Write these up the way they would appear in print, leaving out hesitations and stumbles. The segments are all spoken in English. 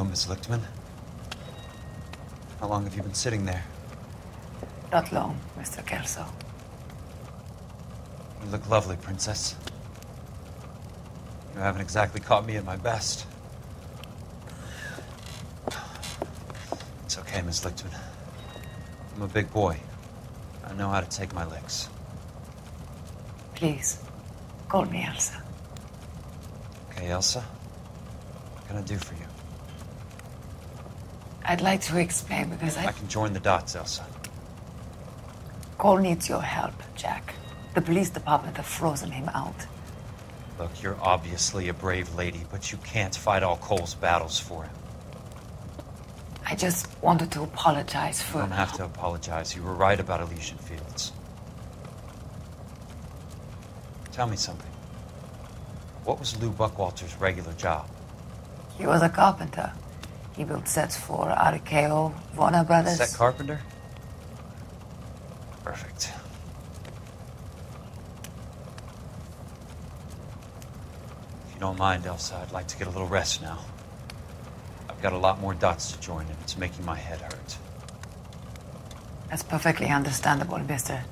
Hello, Miss Lichtman. How long have you been sitting there? Not long, Mr. Kelso. You look lovely, Princess. You haven't exactly caught me at my best. It's okay, Miss Lichtman. I'm a big boy. I know how to take my licks. Please, call me Elsa. Okay, Elsa? What can I do for you? I'd like to explain because I can join the dots, Elsa. Cole needs your help, Jack. The police department have frozen him out. Look, you're obviously a brave lady, but you can't fight all Cole's battles for him. I just wanted to apologize for... You don't have to apologize. You were right about Elysian Fields. Tell me something. What was Lou Buckwalter's regular job? He was a carpenter. He built sets for RKO, Warner Brothers. Set carpenter? Perfect. If you don't mind, Elsa, I'd like to get a little rest now. I've got a lot more dots to join, and it's making my head hurt. That's perfectly understandable, Mr.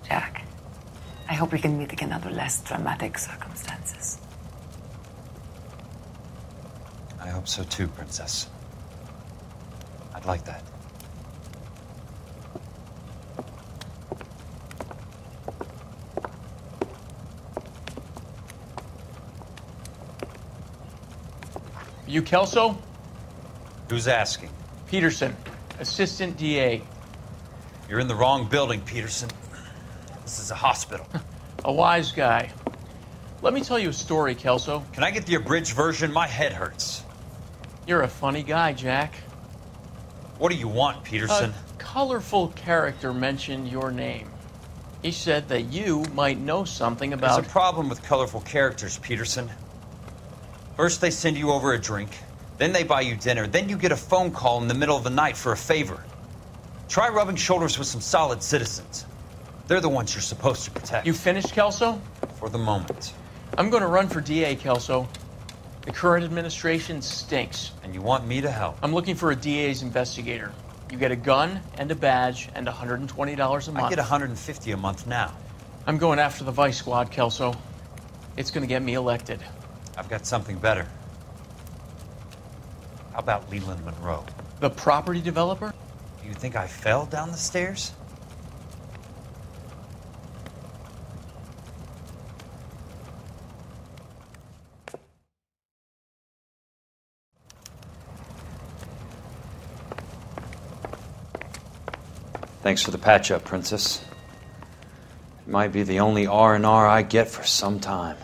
Jack. I hope we can meet again under less dramatic circumstances. I hope so too, Princess. I'd like that. You Kelso? Who's asking? Peterson, Assistant DA. You're in the wrong building, Peterson. This is a hospital. A wise guy. Let me tell you a story, Kelso. Can I get the abridged version? My head hurts. You're a funny guy, Jack. What do you want, Peterson? A colorful character mentioned your name. He said that you might know something about... There's a problem with colorful characters, Peterson. First they send you over a drink, then they buy you dinner, then you get a phone call in the middle of the night for a favor. Try rubbing shoulders with some solid citizens. They're the ones you're supposed to protect. You finished, Kelso? For the moment. I'm going to run for DA, Kelso. The current administration stinks. And you want me to help? I'm looking for a DA's investigator. You get a gun and a badge and $120 a month. I get $150 a month now. I'm going after the Vice Squad, Kelso. It's going to get me elected. I've got something better. How about Leland Monroe? The property developer? Do you think I fell down the stairs? Thanks for the patch-up, Princess. It might be the only R&R I get for some time.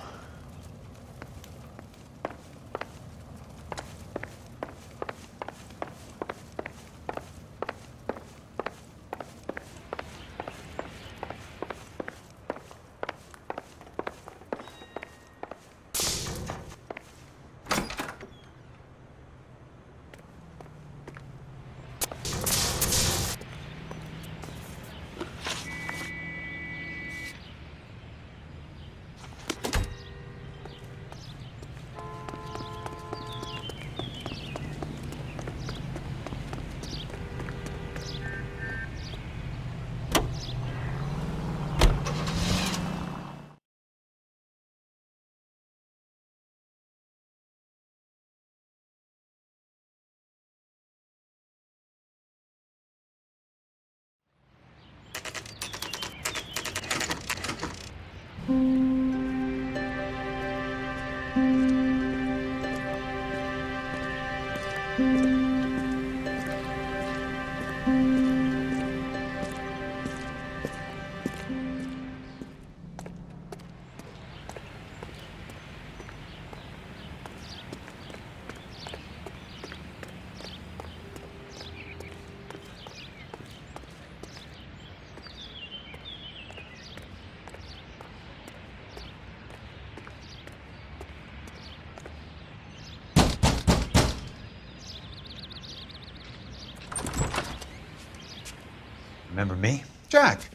Remember me? Jack,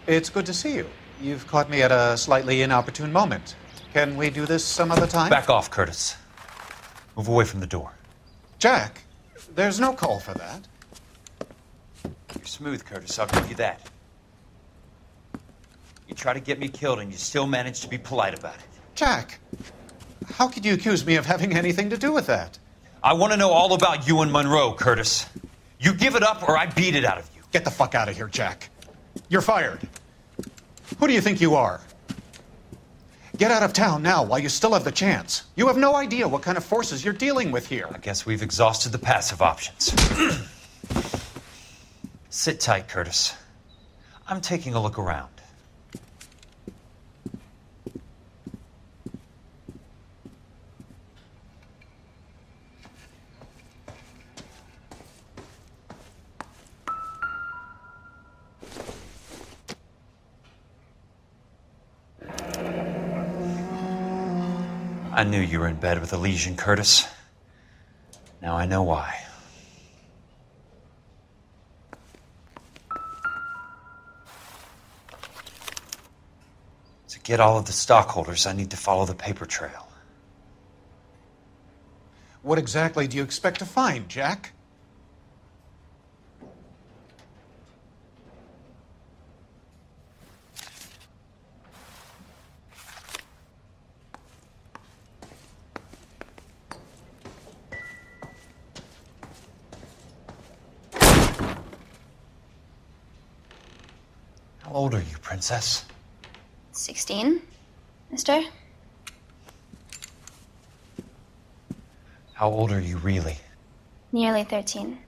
it's good to see you. You've caught me at a slightly inopportune moment. Can we do this some other time? Back off, Curtis. Move away from the door. Jack, there's no call for that. You're smooth, Curtis, I'll give you that. You try to get me killed and you still manage to be polite about it. Jack, how could you accuse me of having anything to do with that? I want to know all about you and Monroe, Curtis. You give it up or I beat it out of you. Get the fuck out of here, Jack. You're fired. Who do you think you are? Get out of town now while you still have the chance. You have no idea what kind of forces you're dealing with here. I guess we've exhausted the passive options. Sit tight, Curtis. I'm taking a look around. I knew you were in bed with a lesion, Curtis. Now I know why. To get all of the stockholders, I need to follow the paper trail. What exactly do you expect to find, Jack? How old are you, Princess? 16, mister? How old are you really? Nearly 13.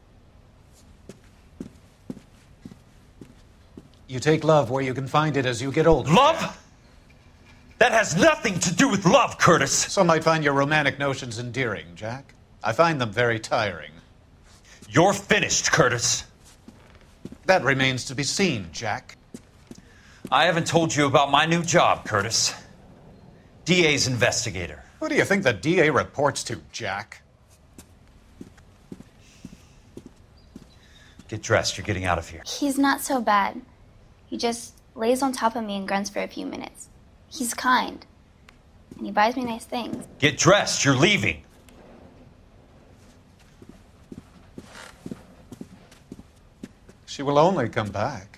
You take love where you can find it as you get older. Love? That has nothing to do with love, Curtis. Some might find your romantic notions endearing, Jack. I find them very tiring. You're finished, Curtis. That remains to be seen, Jack. I haven't told you about my new job, Curtis. DA's investigator. Who do you think the DA reports to, Jack? Get dressed, you're getting out of here. He's not so bad. He just lays on top of me and grunts for a few minutes. He's kind. And he buys me nice things. Get dressed, you're leaving. She will only come back.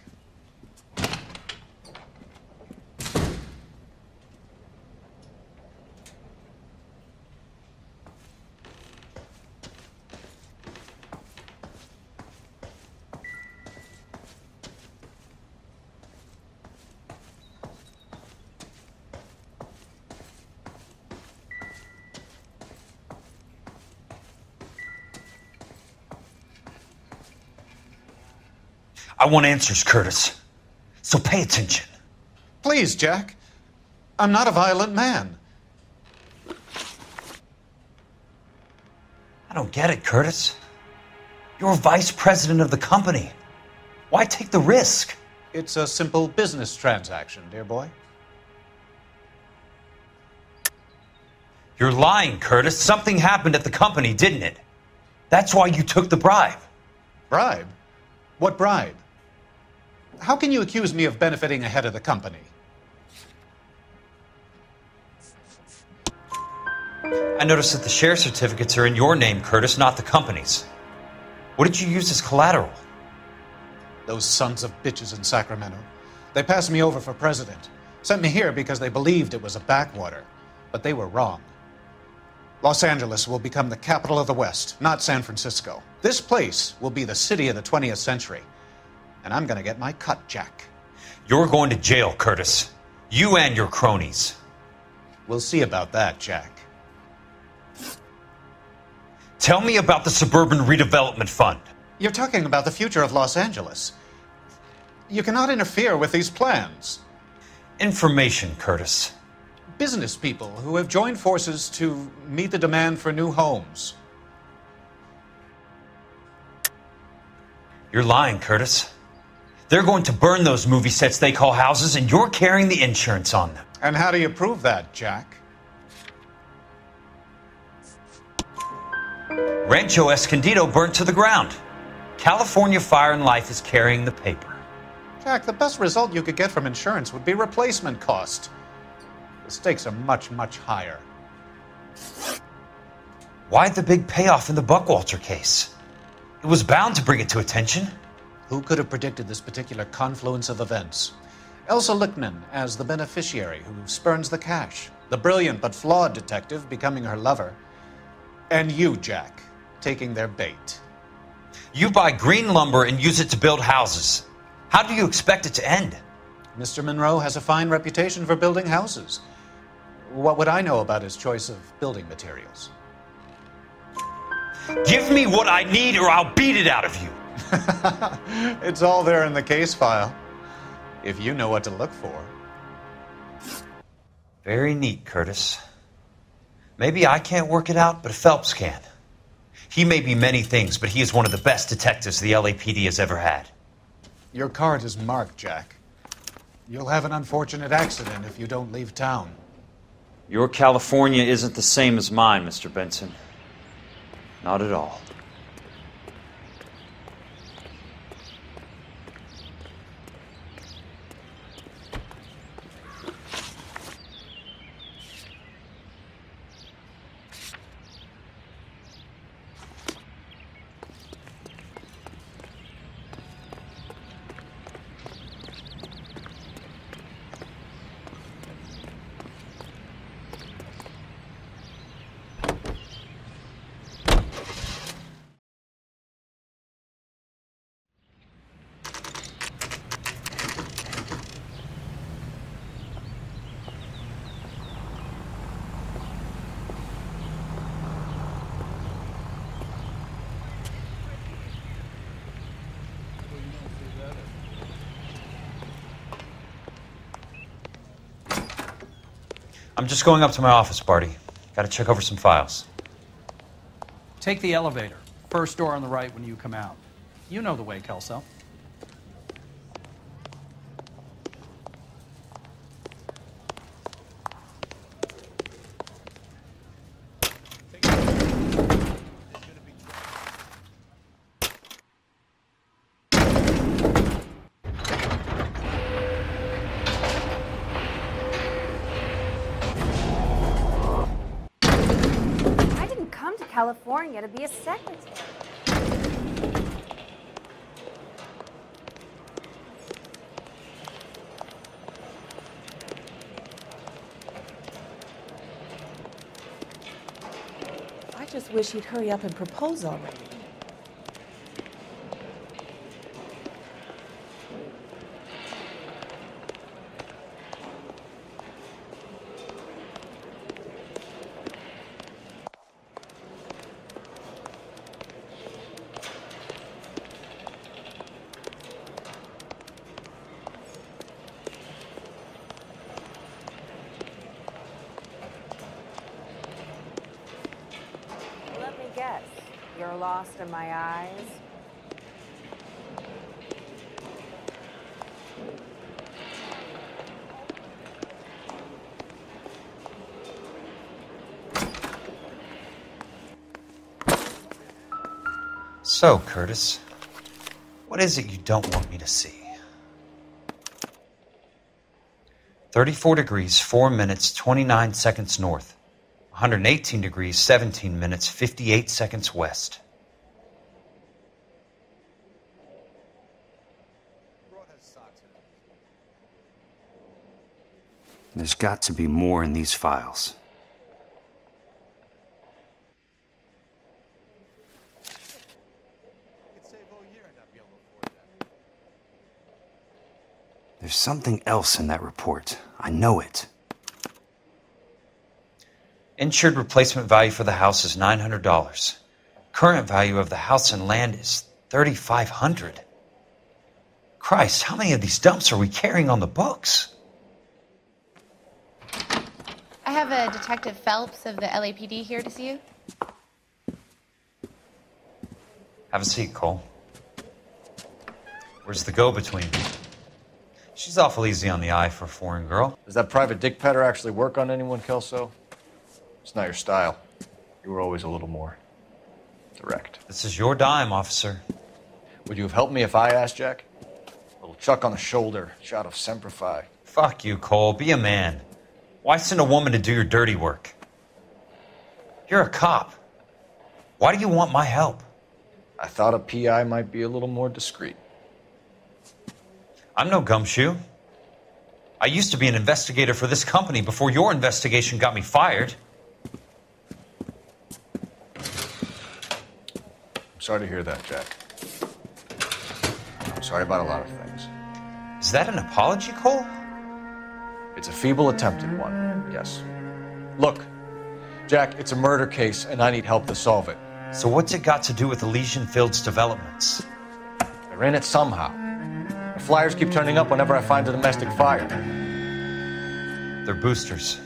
I want answers, Curtis. So pay attention. Please, Jack. I'm not a violent man. I don't get it, Curtis. You're vice president of the company. Why take the risk? It's a simple business transaction, dear boy. You're lying, Curtis. Something happened at the company, didn't it? That's why you took the bribe. Bribe? What bribe? How can you accuse me of benefiting ahead of the company? I noticed that the share certificates are in your name, Curtis, not the company's. What did you use as collateral? Those sons of bitches in Sacramento. They passed me over for president. Sent me here because they believed it was a backwater. But they were wrong. Los Angeles will become the capital of the West, not San Francisco. This place will be the city of the 20th century. And I'm gonna get my cut, Jack. You're going to jail, Curtis. You and your cronies. We'll see about that, Jack. Tell me about the Suburban Redevelopment Fund. You're talking about the future of Los Angeles. You cannot interfere with these plans. Information, Curtis. Business people who have joined forces to meet the demand for new homes. You're lying, Curtis. They're going to burn those movie sets they call houses, and you're carrying the insurance on them. And how do you prove that, Jack? Rancho Escondido burnt to the ground. California Fire and Life is carrying the paper. Jack, the best result you could get from insurance would be replacement cost. The stakes are much, much higher. Why the big payoff in the Buckwalter case? It was bound to bring it to attention. Who could have predicted this particular confluence of events? Elsa Lichtman as the beneficiary who spurns the cash, the brilliant but flawed detective becoming her lover, and you, Jack, taking their bait. You buy green lumber and use it to build houses. How do you expect it to end? Mr. Monroe has a fine reputation for building houses. What would I know about his choice of building materials? Give me what I need or I'll beat it out of you. It's all there in the case file, if you know what to look for. Very neat, Curtis. Maybe I can't work it out, but Phelps can. He may be many things, but he is one of the best detectives the LAPD has ever had. Your card is marked, Jack. You'll have an unfortunate accident if you don't leave town. Your California isn't the same as mine, Mr. Benson. Not at all. I'm just going up to my office, Barty. Gotta check over some files. Take the elevator. First door on the right when you come out. You know the way, Kelso. California to be a secretary. I just wish he'd hurry up and propose already. Yes, you're lost in my eyes. So, Curtis, what is it you don't want me to see? 34 degrees, 4 minutes, 29 seconds north. 118 degrees, 17 minutes, 58 seconds west. There's got to be more in these files. There's something else in that report. I know it. Insured replacement value for the house is $900. Current value of the house and land is $3,500. Christ, how many of these dumps are we carrying on the books? I have a Detective Phelps of the LAPD here to see you. Have a seat, Cole. Where's the go-between? She's awful easy on the eye for a foreign girl. Does that private dick petter actually work on anyone, Kelso? It's not your style. You were always a little more direct. This is your dime, officer. Would you have helped me if I asked, Jack? A little chuck on the shoulder, shot of Semper Fi. Fuck you, Cole. Be a man. Why send a woman to do your dirty work? You're a cop. Why do you want my help? I thought a PI might be a little more discreet. I'm no gumshoe. I used to be an investigator for this company before your investigation got me fired. I'm sorry to hear that, Jack. I'm sorry about a lot of things. Is that an apology, Cole? It's a feeble attempted one, yes. Look, Jack, it's a murder case, and I need help to solve it. So what's it got to do with Elysian Fields developments? They're in it somehow. The flyers keep turning up whenever I find a domestic fire. They're boosters.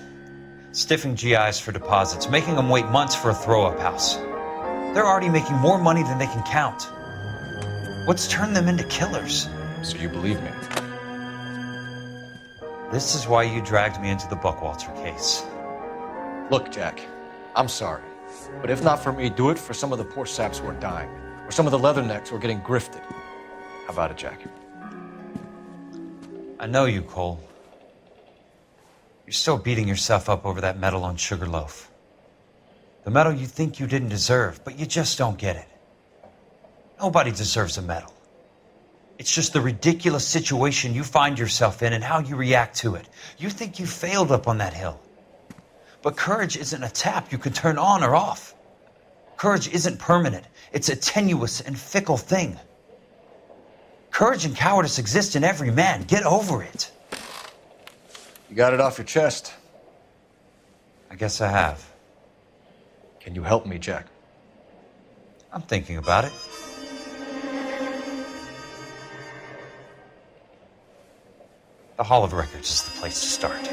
Stiffing GIs for deposits, making them wait months for a throw-up house. They're already making more money than they can count. What's turned them into killers? So you believe me? This is why you dragged me into the Buckwalter case. Look, Jack, I'm sorry. But if not for me, do it for some of the poor saps who are dying. Or some of the leathernecks who are getting grifted. How about it, Jack? I know you, Cole. You're still beating yourself up over that medal on Sugarloaf. The medal you think you didn't deserve, but you just don't get it. Nobody deserves a medal. It's just the ridiculous situation you find yourself in and how you react to it. You think you failed up on that hill. But courage isn't a tap you can turn on or off. Courage isn't permanent. It's a tenuous and fickle thing. Courage and cowardice exist in every man. Get over it. You got it off your chest. I guess I have. Can you help me, Jack? I'm thinking about it. The Hall of Records is the place to start.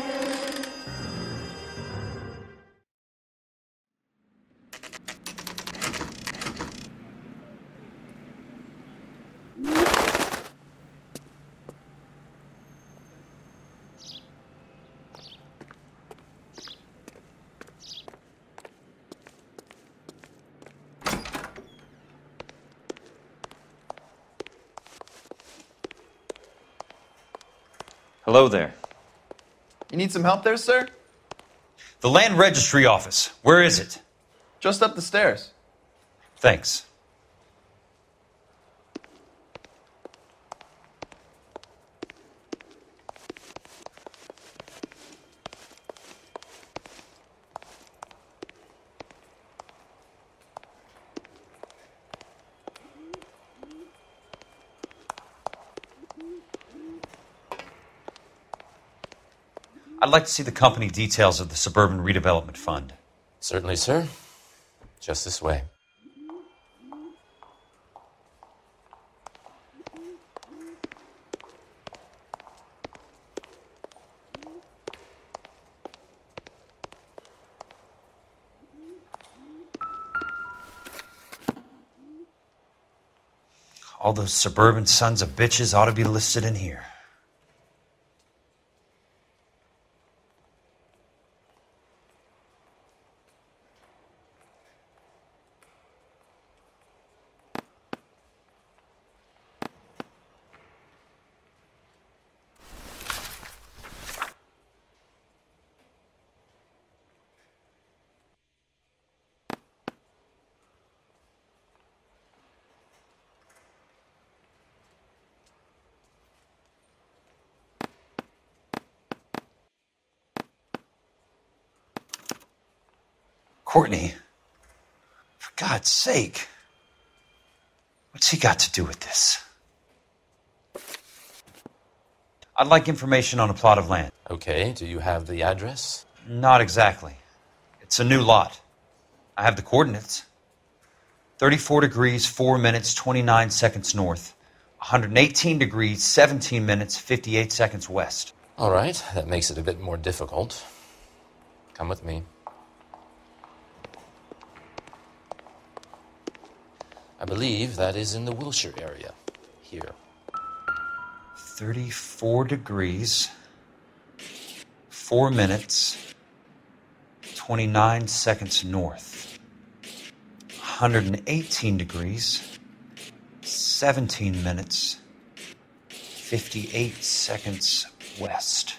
Hello there. You need some help there, sir? The Land Registry Office. Where is it? Just up the stairs. Thanks. I'd like to see the company details of the Suburban Redevelopment Fund. Certainly, sir. Just this way. All those suburban sons of bitches ought to be listed in here. Courtney, for God's sake, what's he got to do with this? I'd like information on a plot of land. Okay, do you have the address? Not exactly. It's a new lot. I have the coordinates. 34 degrees, 4 minutes, 29 seconds north. 118 degrees, 17 minutes, 58 seconds west. All right, that makes it a bit more difficult. Come with me. I believe that is in the Wilshire area, here. 34 degrees, 4 minutes, 29 seconds north. 118 degrees, 17 minutes, 58 seconds west.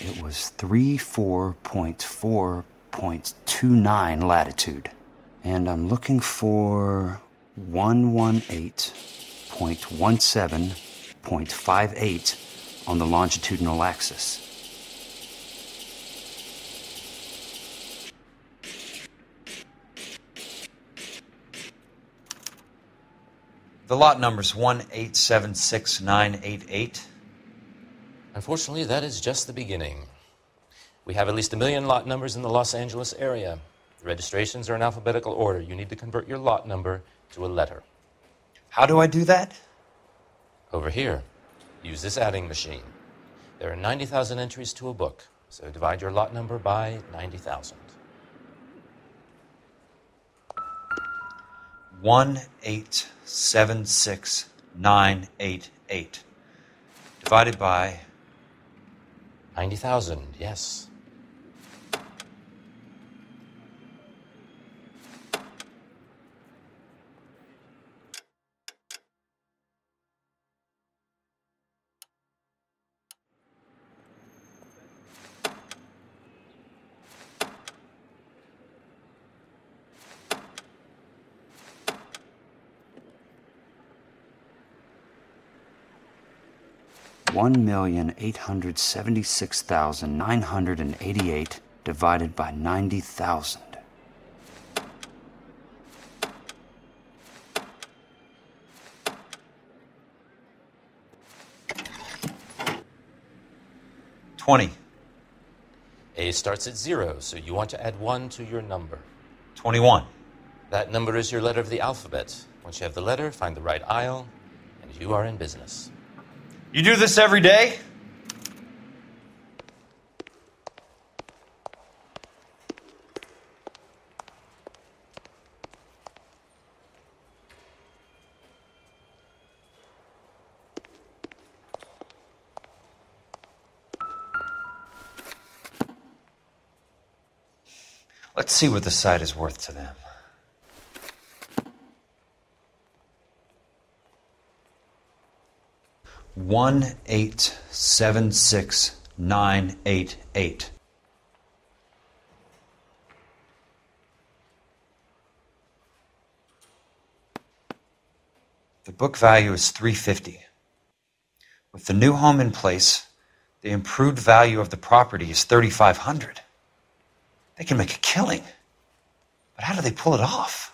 it was 34.4.29 latitude. And I'm looking for 118.17.58 on the longitudinal axis. The lot number's 1876988. Unfortunately, that is just the beginning. We have at least 1 million lot numbers in the Los Angeles area. The registrations are in alphabetical order. You need to convert your lot number to a letter. How do I do that? Over here, use this adding machine. There are 90,000 entries to a book, so divide your lot number by 90,000. 1876988 divided by 90,000, yes. $1,876,988 divided by 90,000. $20. A starts at 0, so you want to add 1 to your number. 21. That number is your letter of the alphabet. Once you have the letter, find the right aisle, and you are in business. You do this every day? Let's see what the site is worth to them. $1,876,988. The book value is $350. With the new home in place, the improved value of the property is $3,500. They can make a killing. But how do they pull it off?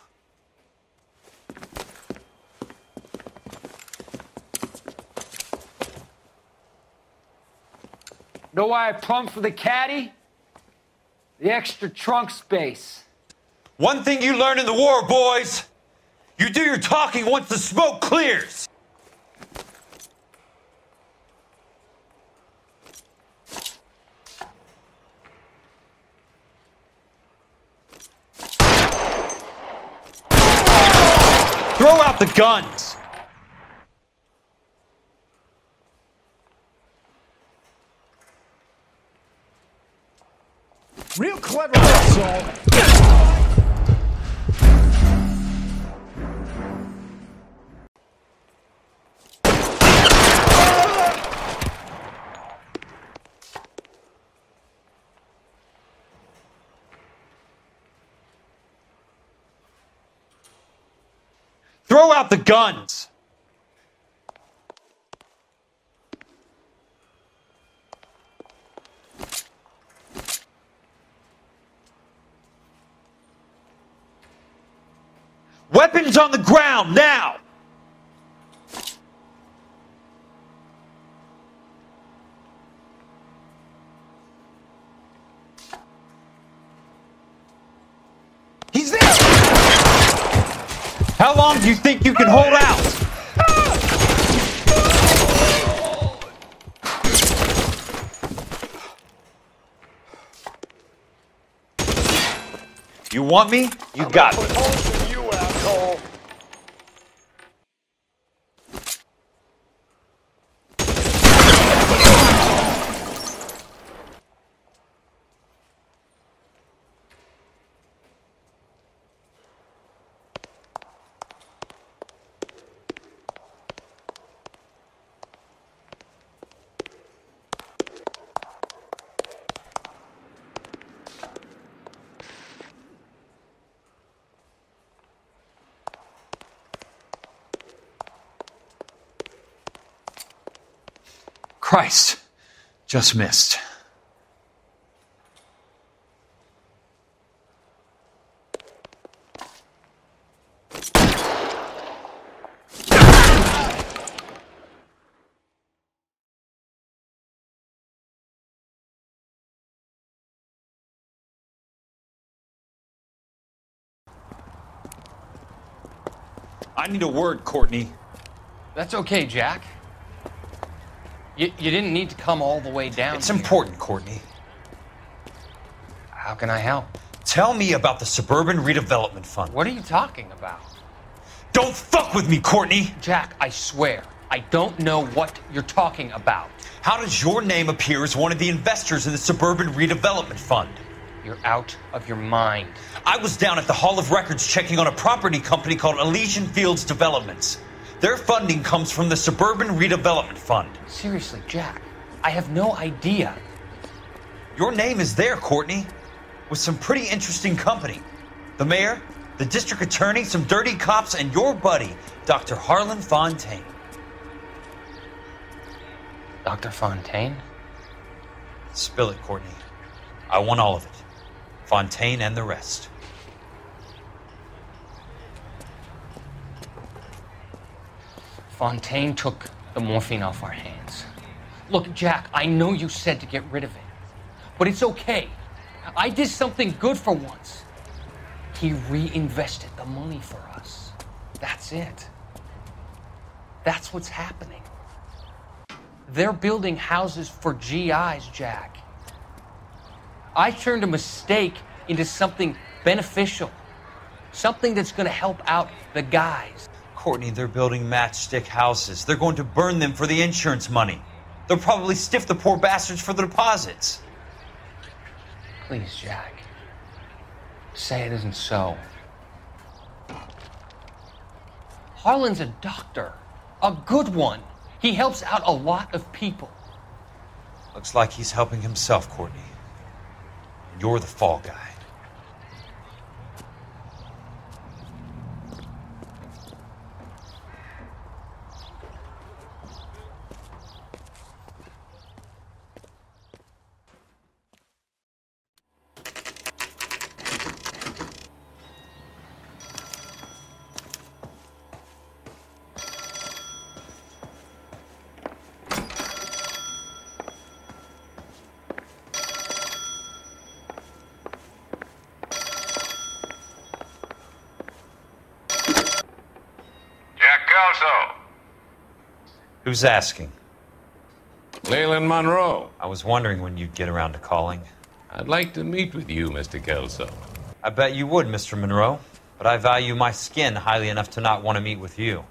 Know why I plumbed for the caddy? The extra trunk space. One thing you learn in the war, boys. You do your talking once the smoke clears. Throw out the guns. Real clever, that's all. Throw out the guns. Weapons on the ground, now! He's there! How long do you think you can hold out? You want me? You got me. You asshole. Christ. Just missed. I need a word, Courtney. That's okay, Jack. You didn't need to come all the way down. It's here. important, Courtney. How can I help? Tell me about the Suburban Redevelopment Fund. What are you talking about? Don't fuck with me, Courtney! Jack, I swear, I don't know what you're talking about. How does your name appear as one of the investors in the Suburban Redevelopment Fund? You're out of your mind. I was down at the Hall of Records checking on a property company called Elysian Fields Developments. Their funding comes from the Suburban Redevelopment Fund. Seriously, Jack, I have no idea. Your name is there, Courtney, with some pretty interesting company. The mayor, the district attorney, some dirty cops, and your buddy, Dr. Harlan Fontaine. Dr. Fontaine? Spill it, Courtney. I want all of it. Fontaine and the rest. Fontaine took the morphine off our hands. Look, Jack, I know you said to get rid of it, but it's okay. I did something good for once. He reinvested the money for us. That's it. That's what's happening. They're building houses for GIs, Jack. I turned a mistake into something beneficial. Something that's going to help out the guys. Courtney, they're building matchstick houses. They're going to burn them for the insurance money. They'll probably stiff the poor bastards for the deposits. Please, Jack. Say it isn't so. Harlan's a doctor. A good one. He helps out a lot of people. Looks like he's helping himself, Courtney. You're the fall guy. Who's asking? Leland Monroe. I was wondering when you'd get around to calling. I'd like to meet with you, Mr. Kelso. I bet you would, Mr. Monroe. But I value my skin highly enough to not want to meet with you.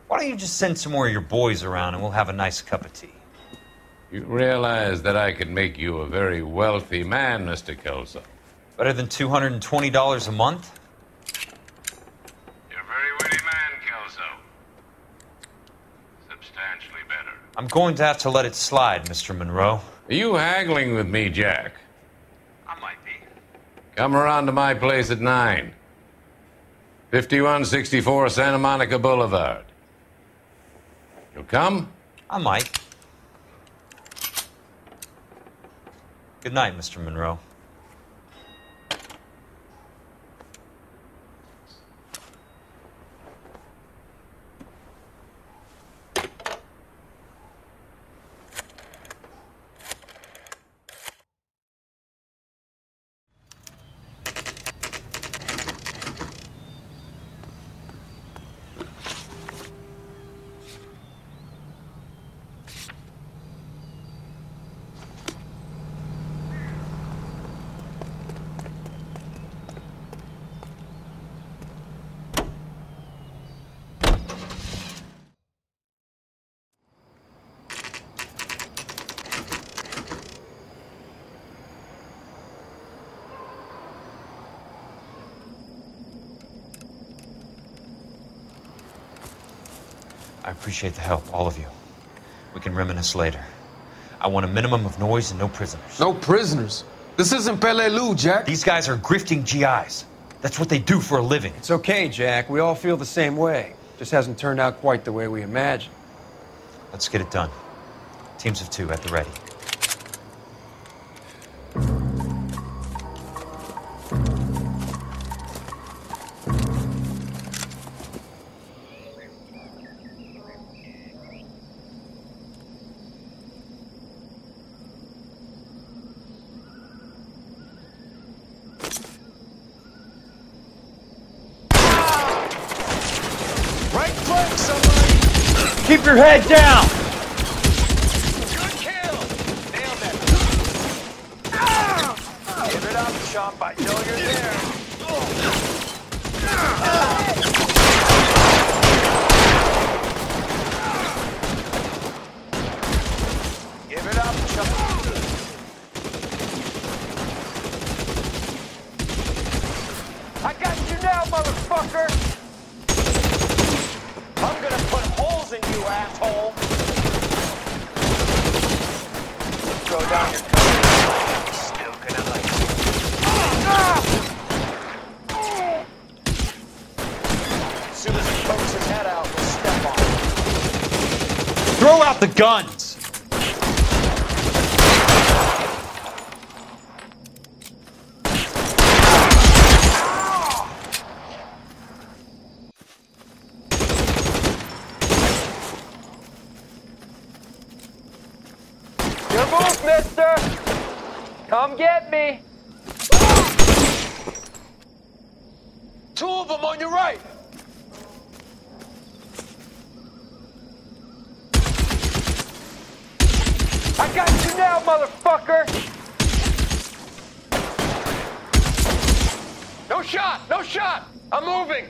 Why don't you just send some more of your boys around and we'll have a nice cup of tea? You realize that I could make you a very wealthy man, Mr. Kelso. Better than $220 a month? You're a very witty man, Kelso. Substantially better. I'm going to have to let it slide, Mr. Monroe. Are you haggling with me, Jack? I might be. Come around to my place at 9. 5164 Santa Monica Boulevard. You'll come? I might. Good night, Mr. Monroe. I appreciate the help, all of you. We can reminisce later. I want a minimum of noise and no prisoners. No prisoners? This isn't Peleliu, Jack. These guys are grifting GIs. That's what they do for a living. It's okay, Jack. We all feel the same way. Just hasn't turned out quite the way we imagined. Let's get it done. Teams of 2 at the ready. Right flank, somebody! Keep your head down! Good kill! Nailed it. Give it up, chump. I know you're there. Give it up, chump. I got you now, motherfucker! I'm gonna put holes in you, asshole! Throw down your gun. Still gonna like it. As soon as he pokes his head out, we'll step on him. Throw out the guns! Your move, mister! Come get me! Two of them on your right! I got you now, motherfucker! No shot! No shot! I'm moving!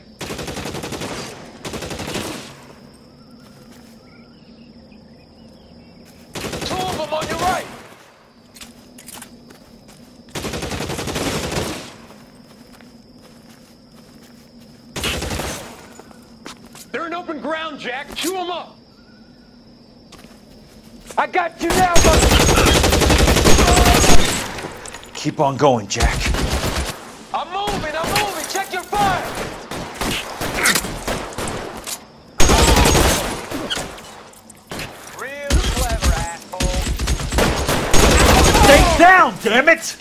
Two of them on your right! They're in open ground, Jack! Chew them up! I got you now, motherfucker! Keep on going, Jack. I'm moving! I'm moving! Check your fire! Real clever, asshole! Stay down, damn it!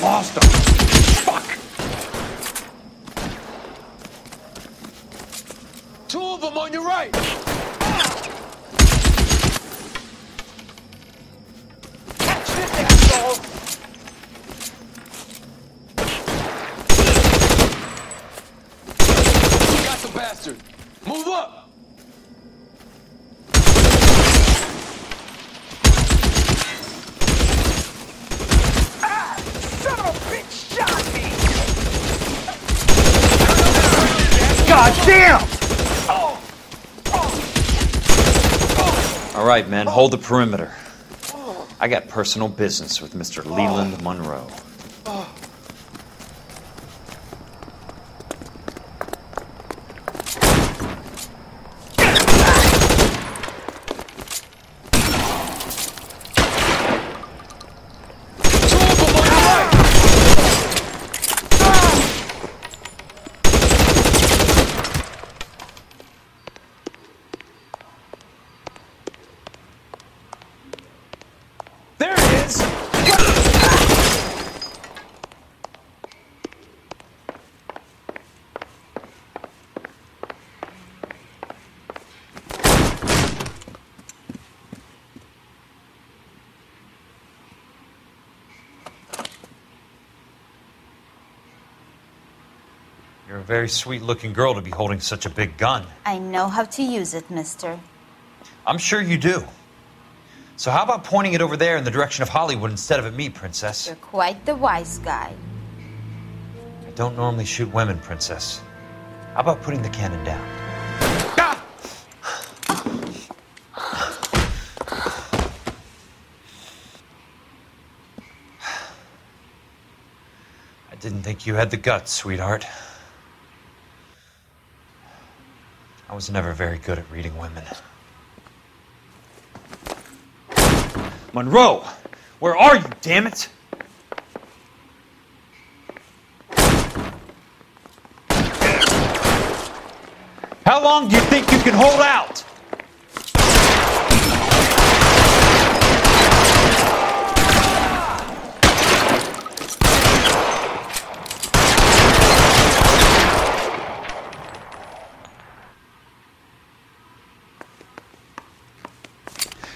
Lost him. Fuck! Two of them on your right! Catch this, asshole! Got the bastard! Move up! Son of a bitch shot me! God damn! All right, men, hold the perimeter. I got personal business with Mr. Leland Monroe. There it is! You're a very sweet-looking girl to be holding such a big gun. I know how to use it, mister. I'm sure you do. So how about pointing it over there in the direction of Hollywood instead of at me, Princess? You're quite the wise guy. I don't normally shoot women, Princess. How about putting the cannon down? I didn't think you had the guts, sweetheart. I was never very good at reading women. Monroe! Where are you, damn it? How long do you think you can hold out?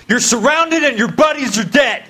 You're surrounded and your buddies are dead.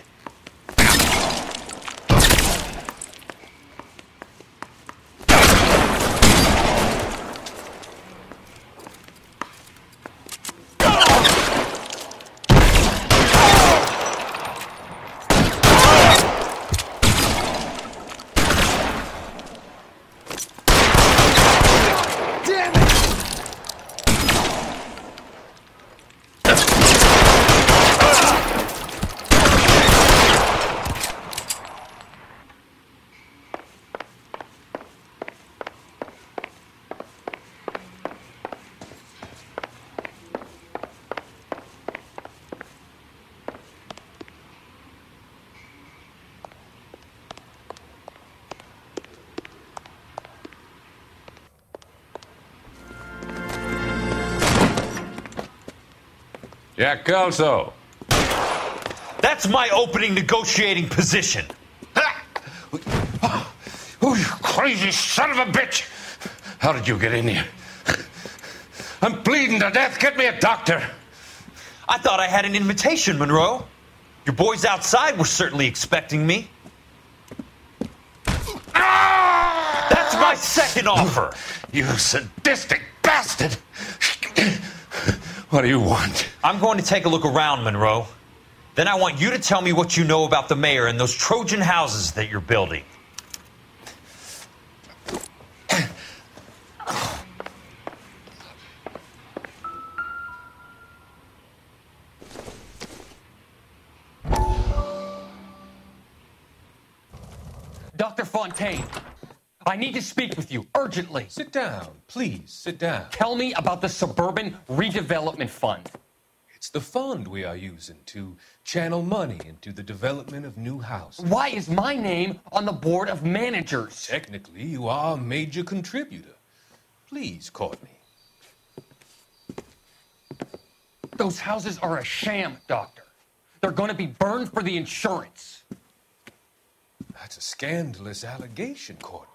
Jack Kelso. That's my opening negotiating position. Oh, you crazy son of a bitch! How did you get in here? I'm bleeding to death. Get me a doctor. I thought I had an invitation, Monroe. Your boys outside were certainly expecting me. That's my second offer. You sadistic bastard! What do you want? I'm going to take a look around, Monroe. Then I want you to tell me what you know about the mayor and those Trojan houses that you're building. Dr. Fontaine, I need to speak with you urgently. Sit down, please, sit down. Tell me about the Suburban Redevelopment Fund. It's the fund we are using to channel money into the development of new houses. Why is my name on the board of managers? Technically, you are a major contributor. Please, Courtney. Those houses are a sham, Doctor. They're going to be burned for the insurance. That's a scandalous allegation, Courtney.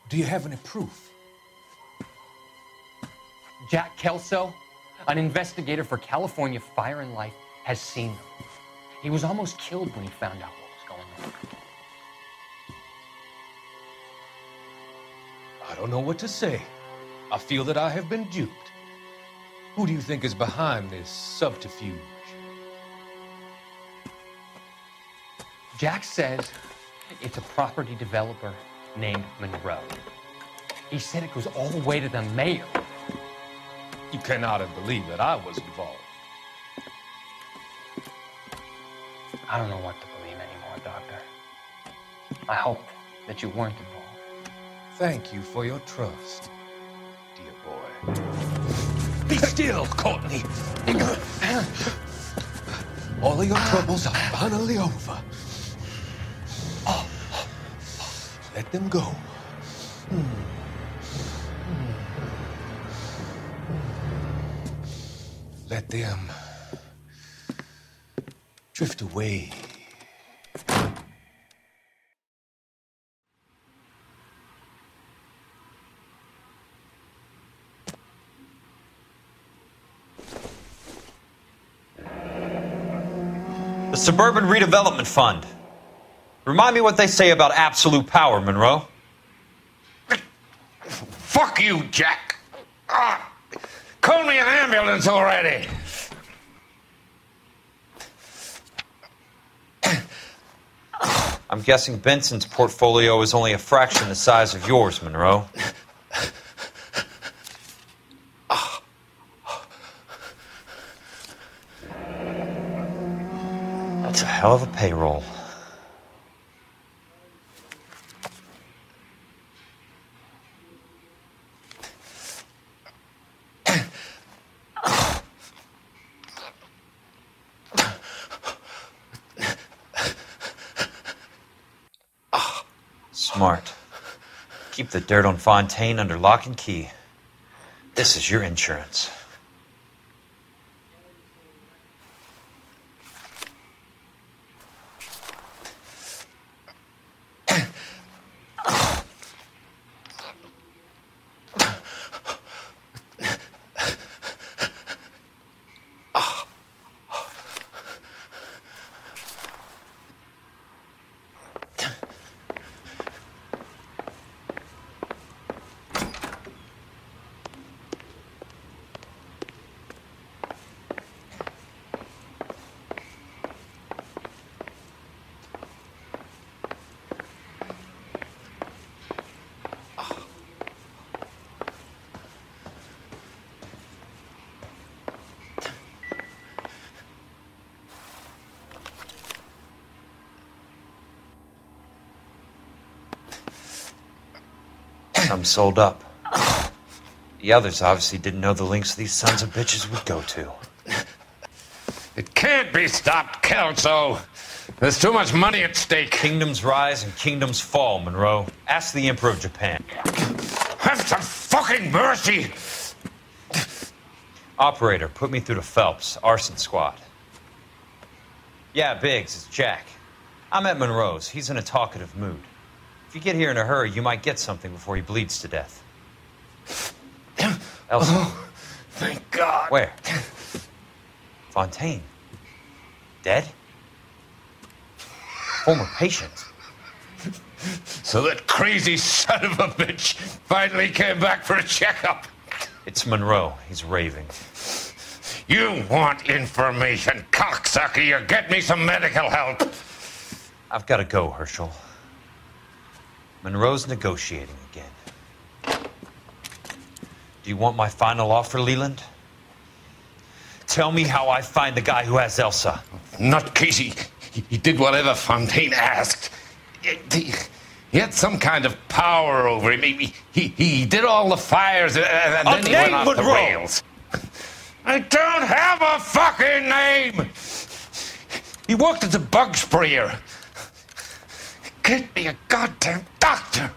Do you have any proof? Jack Kelso, an investigator for California Fire and Life, has seen them. He was almost killed when he found out what was going on. I don't know what to say. I feel that I have been duped. Who do you think is behind this subterfuge? Jack says it's a property developer named Monroe. He said it goes all the way to the mayor. You cannot have believed that I was involved. I don't know what to believe anymore, Doctor. I hope that you weren't involved. Thank you for your trust, dear boy. Be still, Courtney. All of your troubles are finally over. Let them go. Let them drift away. The Suburban Redevelopment Fund. Remind me what they say about absolute power, Monroe. Fuck you, Jack. Call me an ambulance already. I'm guessing Benson's portfolio is only a fraction the size of yours, Monroe. That's a hell of a payroll. Smart. Keep the dirt on Fontaine under lock and key. This is your insurance. Some sold up. The others obviously didn't know the lengths these sons of bitches would go to. It can't be stopped, Kelso. There's too much money at stake. Kingdoms rise and kingdoms fall, Monroe. Ask the Emperor of Japan. Have some fucking mercy! Operator, put me through to Phelps, arson squad. Yeah, Biggs, it's Jack. I'm at Monroe's. He's in a talkative mood. If you get here in a hurry, you might get something before he bleeds to death. Elsa. Oh, thank God. Where? Fontaine. Dead? Former patient. So that crazy son of a bitch finally came back for a checkup. It's Monroe. He's raving. You want information, cocksucker. You get me some medical help. I've got to go, Herschel. Monroe's negotiating again. Do you want my final offer, Leland? Tell me how I find the guy who has Elsa. Not Casey. He did whatever Fontaine asked. He had some kind of power over him. He did all the fires, and then he went off the rails. I don't have a fucking name! He worked as a bug sprayer. Get me a goddamn doctor!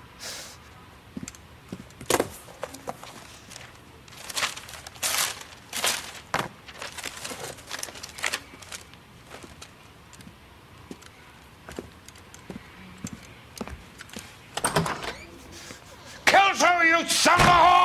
Kelso, you son of a whore!